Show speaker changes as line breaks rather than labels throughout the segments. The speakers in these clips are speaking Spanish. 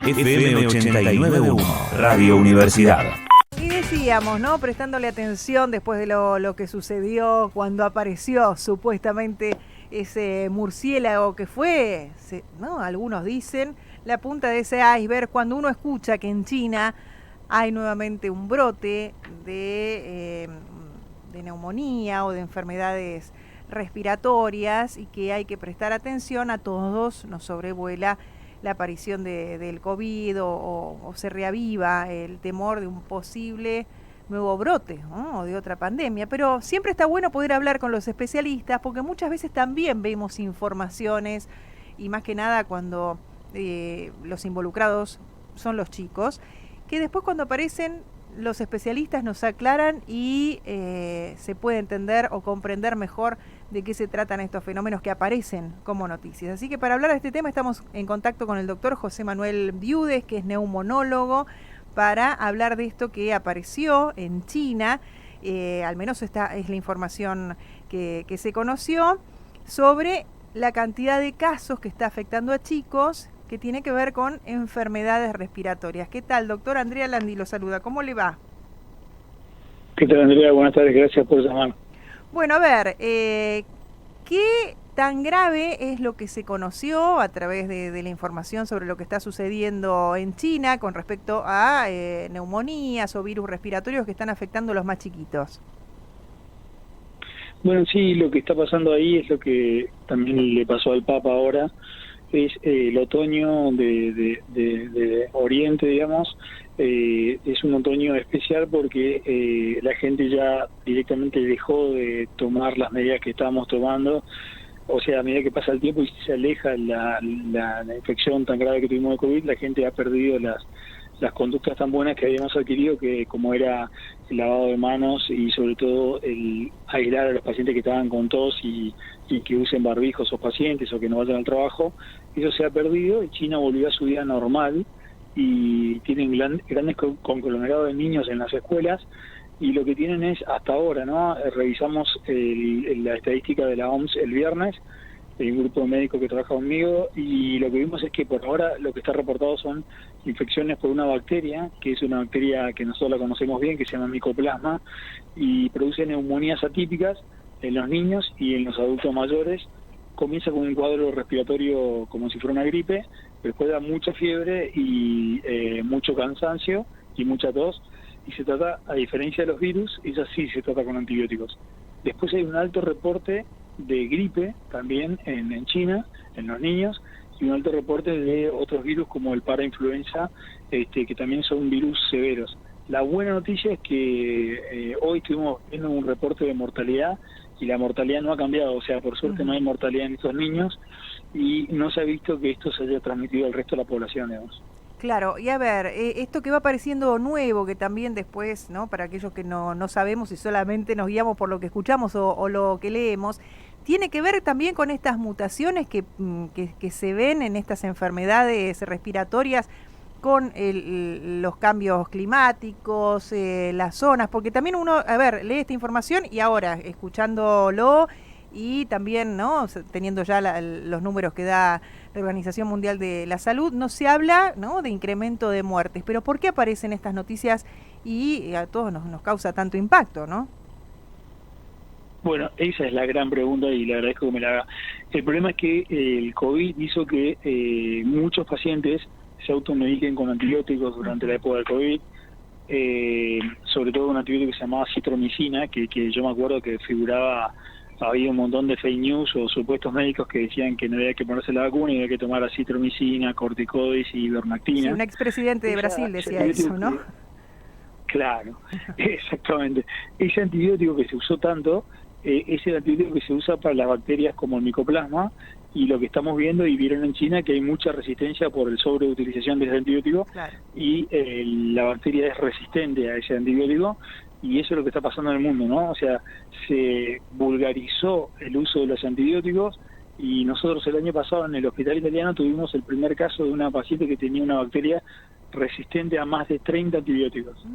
FM 89.1, Radio Universidad.
Y decíamos, ¿no? Prestándole atención después de lo que sucedió cuando apareció supuestamente ese murciélago que fue, ¿no? Algunos dicen, la punta de ese iceberg cuando uno escucha que en China hay nuevamente un brote de neumonía o de enfermedades respiratorias y que hay que prestar atención. A todos nos sobrevuela la aparición del COVID o se reaviva el temor de un posible nuevo brote, ¿no? O de otra pandemia. Pero siempre está bueno poder hablar con los especialistas porque muchas veces también vemos informaciones y más que nada cuando los involucrados son los chicos, que después cuando aparecen los especialistas nos aclaran y se puede entender o comprender mejor de qué se tratan estos fenómenos que aparecen como noticias. Así que para hablar de este tema estamos en contacto con el doctor José Manuel Viudes, que es neumonólogo, para hablar de esto que apareció en China, al menos esta es la información que se conoció, sobre la cantidad de casos que está afectando a chicos que tiene que ver con enfermedades respiratorias. ¿Qué tal, doctor? Andrea Landi lo saluda. ¿Cómo le va?
¿Qué tal, Andrea? Buenas tardes, gracias por llamar.
Bueno, a ver, ¿qué tan grave es lo que se conoció a través de la información sobre lo que está sucediendo en China con respecto a neumonías o virus respiratorios que están afectando a los más chiquitos?
Bueno, sí, lo que está pasando ahí es lo que también le pasó al Papa ahora, es el otoño de Oriente, digamos. Es un otoño especial porque la gente ya directamente dejó de tomar las medidas que estábamos tomando. O sea, a medida que pasa el tiempo y se aleja la infección tan grave que tuvimos de COVID, la gente ha perdido las conductas tan buenas que habíamos adquirido, que como era el lavado de manos y sobre todo el aislar a los pacientes que estaban con tos y que usen barbijos o pacientes o que no vayan al trabajo. Eso se ha perdido y China volvió a su vida normal y tienen grandes conglomerados de niños en las escuelas, y lo que tienen es, hasta ahora, ¿no? Revisamos la estadística de la OMS el viernes, un grupo de médicos que trabaja conmigo, y lo que vimos es que por ahora lo que está reportado son infecciones por una bacteria, que es una bacteria que nosotros la conocemos bien, que se llama Mycoplasma, y produce neumonías atípicas en los niños y en los adultos mayores. Comienza con un cuadro respiratorio como si fuera una gripe, pero después da mucha fiebre y mucho cansancio y mucha tos, y se trata, a diferencia de los virus, ella sí se trata con antibióticos. Después hay un alto reporte de gripe también en China, en los niños, y un alto reporte de otros virus como el parainfluenza, que también son virus severos. La buena noticia es que hoy estuvimos viendo un reporte de mortalidad y la mortalidad no ha cambiado, o sea, por suerte no hay mortalidad en estos niños y no se ha visto que esto se haya transmitido al resto de la población, digamos.
Claro, y a ver, esto que va apareciendo nuevo, que también después, ¿no? Para aquellos que no sabemos y solamente nos guiamos por lo que escuchamos o lo que leemos, tiene que ver también con estas mutaciones que se ven en estas enfermedades respiratorias con los cambios climáticos, las zonas, porque también uno, a ver, lee esta información y ahora, escuchándolo y también, ¿no? Teniendo ya los números que da la Organización Mundial de la Salud, no se habla, ¿no? De incremento de muertes. Pero ¿por qué aparecen estas noticias y a todos nos causa tanto impacto, no?
Bueno, esa es la gran pregunta y le agradezco que me la haga. El problema es que el COVID hizo que muchos pacientes se automediquen con antibióticos durante la época del COVID, sobre todo un antibiótico que se llamaba citromicina, que yo me acuerdo que figuraba, había un montón de fake news o supuestos médicos que decían que no había que ponerse la vacuna y había que tomar citromicina, corticoides y ivermectina.
Sí, un expresidente de Brasil decía eso, ¿no?
Claro, exactamente. Ese antibiótico que se usó tanto es el antibiótico que se usa para las bacterias como el Mycoplasma, y lo que estamos viendo y vieron en China que hay mucha resistencia por el sobreutilización de ese antibiótico. Claro. Y la bacteria es resistente a ese antibiótico, y eso es lo que está pasando en el mundo, ¿no? O sea, se vulgarizó el uso de los antibióticos, y nosotros el año pasado en el hospital italiano tuvimos el primer caso de una paciente que tenía una bacteria resistente a más de 30 antibióticos.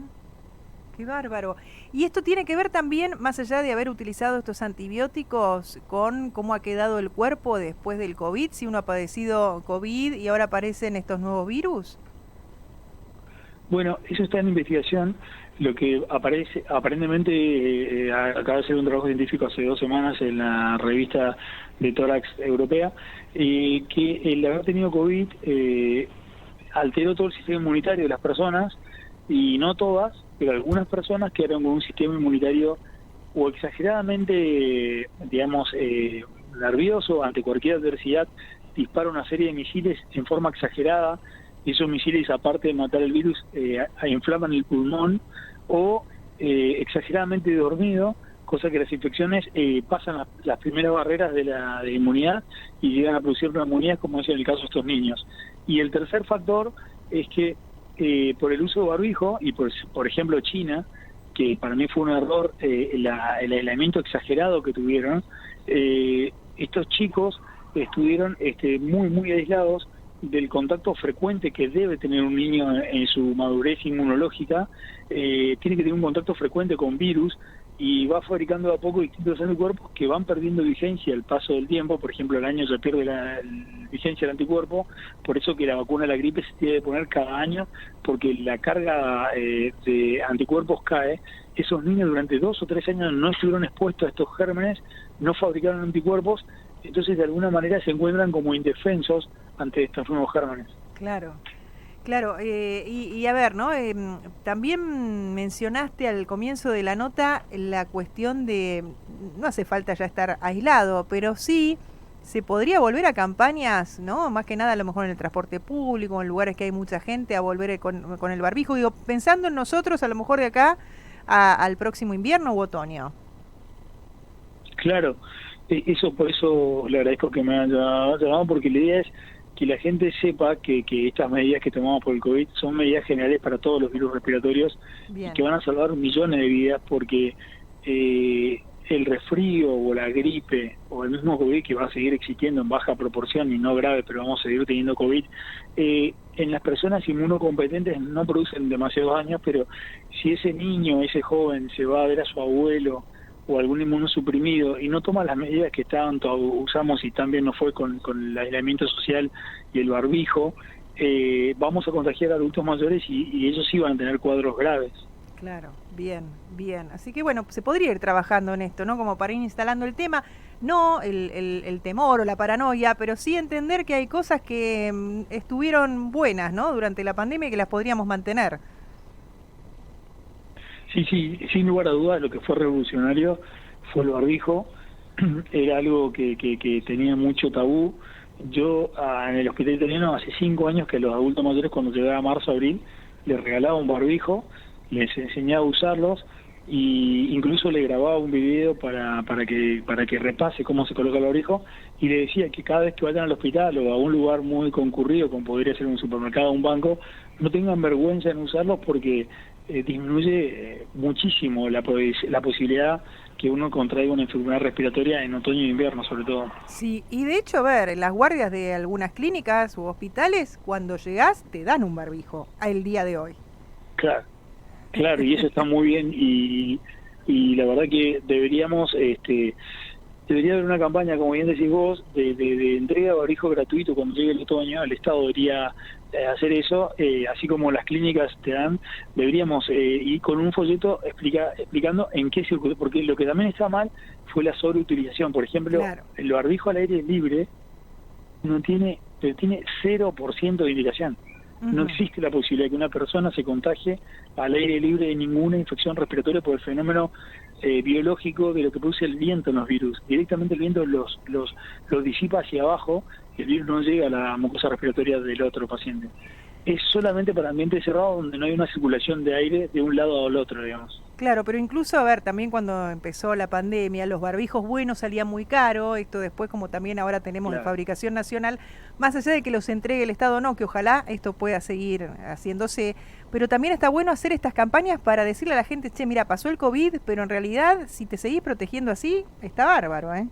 Qué bárbaro. Y esto tiene que ver también, más allá de haber utilizado estos antibióticos, con cómo ha quedado el cuerpo después del COVID, si uno ha padecido COVID y ahora aparecen estos nuevos virus.
Bueno, eso está en investigación. Lo que aparece, aparentemente, acaba de hacer un trabajo científico hace 2 semanas en la revista de tórax europea, que el haber tenido COVID alteró todo el sistema inmunitario de las personas, y no todas, pero algunas personas quedaron con un sistema inmunitario o exageradamente, digamos, nervioso ante cualquier adversidad, dispara una serie de misiles en forma exagerada. Esos misiles, aparte de matar el virus, inflaman el pulmón, o exageradamente dormido, cosa que las infecciones pasan las primeras barreras de la inmunidad y llegan a producir una inmunidad, como es en el caso de estos niños. Y el tercer factor es que por el uso de barbijo, y por ejemplo China, que para mí fue un error, el aislamiento exagerado que tuvieron, estos chicos estuvieron muy aislados del contacto frecuente que debe tener un niño en su madurez inmunológica. Tiene que tener un contacto frecuente con virus, y va fabricando de a poco distintos anticuerpos que van perdiendo vigencia al paso del tiempo. Por ejemplo, al año se pierde la vigencia del anticuerpo, por eso que la vacuna de la gripe se tiene que poner cada año, porque la carga de anticuerpos cae. Esos niños durante 2 o 3 años no estuvieron expuestos a estos gérmenes, no fabricaron anticuerpos, entonces de alguna manera se encuentran como indefensos ante estos nuevos gérmenes.
Claro. Claro, y a ver, ¿no? También mencionaste al comienzo de la nota la cuestión de, no hace falta ya estar aislado, pero sí se podría volver a campañas, ¿no? Más que nada a lo mejor en el transporte público, en lugares que hay mucha gente, a volver con el barbijo. Digo, pensando en nosotros, a lo mejor de acá al próximo invierno u otoño.
Claro, por eso le agradezco que me haya llamado, porque la idea es que la gente sepa que estas medidas que tomamos por el COVID son medidas generales para todos los virus respiratorios. Bien. Y que van a salvar millones de vidas, porque el resfrío o la gripe o el mismo COVID, que va a seguir existiendo en baja proporción y no grave, pero vamos a seguir teniendo COVID, en las personas inmunocompetentes no producen demasiados daños, pero si ese niño, ese joven se va a ver a su abuelo o algún inmunosuprimido y no toma las medidas que tanto usamos y también nos fue con el aislamiento social y el barbijo, vamos a contagiar a adultos mayores y ellos sí van a tener cuadros graves.
Claro, bien. Así que bueno, se podría ir trabajando en esto, ¿no? Como para ir instalando el tema, no el temor o la paranoia, pero sí entender que hay cosas que estuvieron buenas, ¿no? Durante la pandemia y que las podríamos mantener.
Sí, sin lugar a dudas, lo que fue revolucionario fue el barbijo. Era algo que tenía mucho tabú. Yo en el hospital italiano hace 5 años que a los adultos mayores, cuando llegaba marzo, abril, les regalaba un barbijo, les enseñaba a usarlos, y incluso le grababa un video para que repase cómo se coloca el barbijo, y le decía que cada vez que vayan al hospital o a un lugar muy concurrido, como podría ser un supermercado o un banco, no tengan vergüenza en usarlos, porque disminuye muchísimo la posibilidad que uno contraiga una enfermedad respiratoria en otoño e invierno, sobre todo.
Sí, y de hecho, a ver, en las guardias de algunas clínicas u hospitales, cuando llegás te dan un barbijo al día de hoy.
Claro, y eso está muy bien, y la verdad que debería haber una campaña, como bien decís vos, de entrega de barbijo gratuito cuando llegue el otoño. El Estado debería hacer eso, así como las clínicas te dan. Deberíamos ir con un folleto explicando en qué circuito, porque lo que también está mal fue la sobreutilización. Por ejemplo, claro, el barbijo al aire libre tiene 0% de indicación. No existe la posibilidad de que una persona se contagie al aire libre de ninguna infección respiratoria por el fenómeno biológico de lo que produce el viento en los virus. Directamente el viento los disipa hacia abajo, y el virus no llega a la mucosa respiratoria del otro paciente. Es solamente para ambientes cerrados donde no hay una circulación de aire de un lado al otro, digamos.
Claro, pero incluso, a ver, también cuando empezó la pandemia, los barbijos buenos salían muy caros. Esto después, como también ahora tenemos de fabricación nacional, más allá de que los entregue el Estado o no, que ojalá esto pueda seguir haciéndose, pero también está bueno hacer estas campañas para decirle a la gente, che, mira, pasó el COVID, pero en realidad, si te seguís protegiendo así, está bárbaro, ¿eh?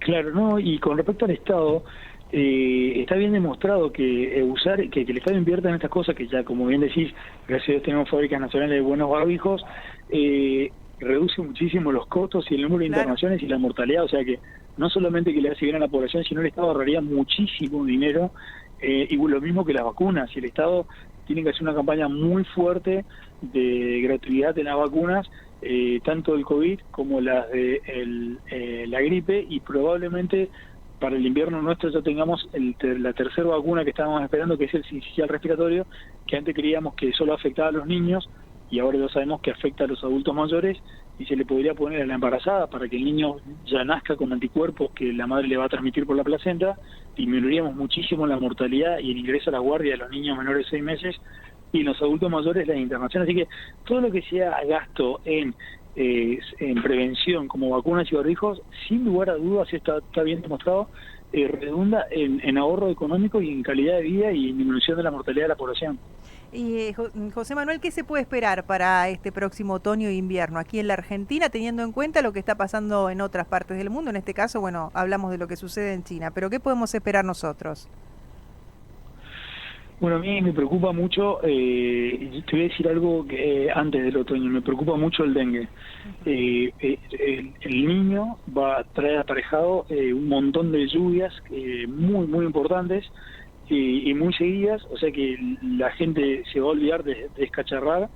Claro, no, y con respecto al Estado, está bien demostrado que que el Estado invierta en estas cosas, que ya, como bien decís, gracias a Dios tenemos fábricas nacionales de buenos barbijos, reduce muchísimo los costos y el número de internaciones y la mortalidad. O sea que no solamente que le hace bien a la población, sino el Estado ahorraría muchísimo dinero, y lo mismo que las vacunas. Si el Estado tienen que hacer una campaña muy fuerte de gratuidad en las vacunas, tanto del COVID como las de la gripe, y probablemente para el invierno nuestro ya tengamos la tercera vacuna que estábamos esperando, que es el sincicial respiratorio, que antes creíamos que solo afectaba a los niños, y ahora ya sabemos que afecta a los adultos mayores, y se le podría poner a la embarazada para que el niño ya nazca con anticuerpos que la madre le va a transmitir por la placenta. Disminuiríamos muchísimo la mortalidad y el ingreso a la guardia de los niños menores de 6 meses, y en los adultos mayores la internación. Así que todo lo que sea gasto en prevención, como vacunas y barbijos, sin lugar a dudas, está bien demostrado, redunda en ahorro económico y en calidad de vida y en disminución de la mortalidad de la población.
Y José Manuel, ¿qué se puede esperar para este próximo otoño e invierno aquí en la Argentina, teniendo en cuenta lo que está pasando en otras partes del mundo? En este caso, bueno, hablamos de lo que sucede en China, pero ¿qué podemos esperar nosotros?
Bueno, a mí me preocupa mucho, te voy a decir algo que antes del otoño, me preocupa mucho el dengue. El niño va a traer aparejado un montón de lluvias muy, muy importantes y muy seguidas, o sea que la gente se va a olvidar de descacharrar,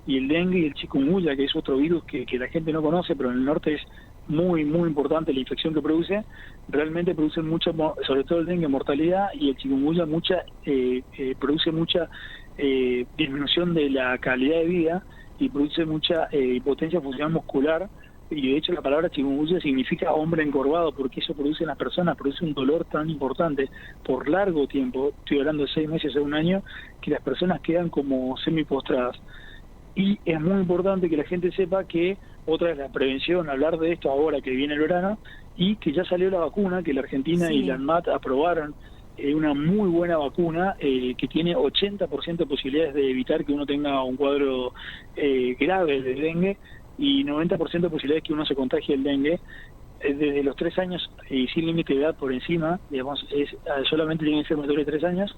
y el dengue y el chikungunya, que es otro virus que la gente no conoce, pero en el norte es muy, muy importante la infección que produce, realmente producen mucha, sobre todo el dengue, mortalidad, y el chikungunya produce mucha disminución de la calidad de vida y produce mucha impotencia funcional muscular, y de hecho la palabra chikungunya significa hombre encorvado, porque eso produce en las personas, produce un dolor tan importante por largo tiempo, estoy hablando de 6 meses a un año, que las personas quedan como semipostradas. Y es muy importante que la gente sepa que otra es la prevención, hablar de esto ahora que viene el verano, y que ya salió la vacuna, que la Argentina y la ANMAT aprobaron una muy buena vacuna que tiene 80% de posibilidades de evitar que uno tenga un cuadro grave de dengue y 90% de posibilidades que uno se contagie el dengue desde los 3 años y sin límite de edad por encima, digamos, solamente tiene que ser mayor de 3 años,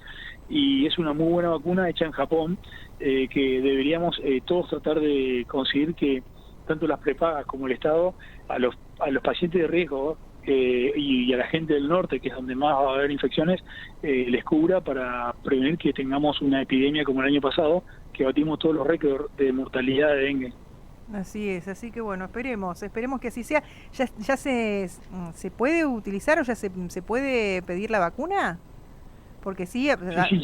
y es una muy buena vacuna hecha en Japón, que deberíamos todos tratar de conseguir que tanto las prepagas como el Estado a los pacientes de riesgo y a la gente del norte, que es donde más va a haber infecciones, les cubra para prevenir que tengamos una epidemia como el año pasado, que batimos todos los récords de mortalidad de dengue.
Así es, así que bueno, esperemos que así sea. ¿Ya se puede utilizar o ya se puede pedir la vacuna? Porque sí,
ya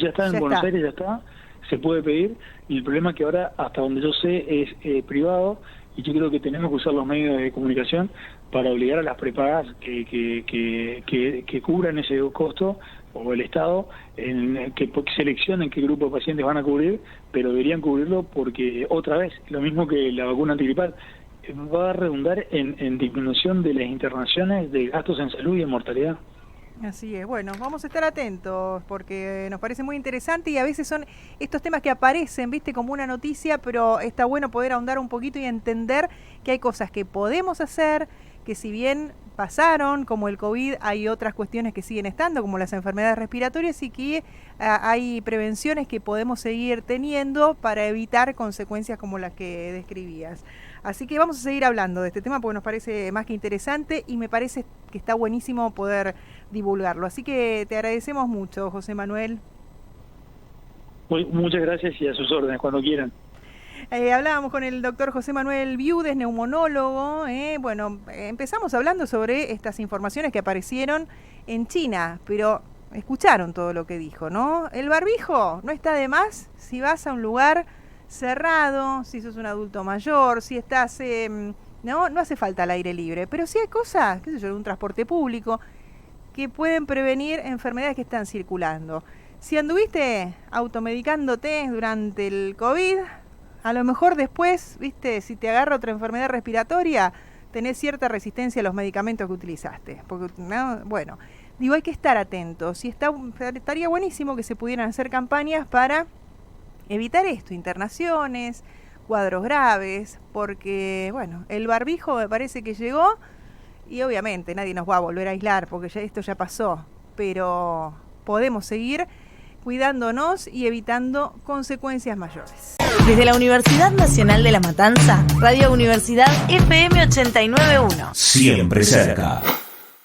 está en Buenos Aires, ya está, se puede pedir, y el problema es que ahora, hasta donde yo sé, es privado, y yo creo que tenemos que usar los medios de comunicación para obligar a las prepagas que cubran ese costo, o el Estado, que seleccionen qué grupo de pacientes van a cubrir, pero deberían cubrirlo porque, otra vez, lo mismo que la vacuna antigripal, va a redundar en disminución de las internaciones, de gastos en salud y en mortalidad.
Así es, bueno, vamos a estar atentos porque nos parece muy interesante, y a veces son estos temas que aparecen, viste, como una noticia, pero está bueno poder ahondar un poquito y entender que hay cosas que podemos hacer, que si bien pasaron, como el COVID, hay otras cuestiones que siguen estando, como las enfermedades respiratorias, y que hay prevenciones que podemos seguir teniendo para evitar consecuencias como las que describías. Así que vamos a seguir hablando de este tema porque nos parece más que interesante, y me parece que está buenísimo poder divulgarlo. Así que te agradecemos mucho, José Manuel.
Muchas gracias, y a sus órdenes cuando quieran.
Hablábamos con el doctor José Manuel Viudes, neumonólogo. Bueno, empezamos hablando sobre estas informaciones que aparecieron en China, pero escucharon todo lo que dijo, ¿no? El barbijo no está de más si vas a un lugar cerrado, si sos un adulto mayor, si estás... no hace falta el aire libre, pero sí hay cosas, qué sé yo, un transporte público, que pueden prevenir enfermedades que están circulando. Si anduviste automedicándote durante el COVID, a lo mejor después, viste, si te agarra otra enfermedad respiratoria, tenés cierta resistencia a los medicamentos que utilizaste. Porque, ¿no? Bueno, digo, hay que estar atentos. Y estaría buenísimo que se pudieran hacer campañas para evitar esto, internaciones, cuadros graves, porque, bueno, el barbijo me parece que llegó, y obviamente nadie nos va a volver a aislar, porque esto ya pasó, pero podemos seguir cuidándonos y evitando consecuencias mayores.
Desde la Universidad Nacional de La Matanza, Radio Universidad FM 89.1.
Siempre cerca.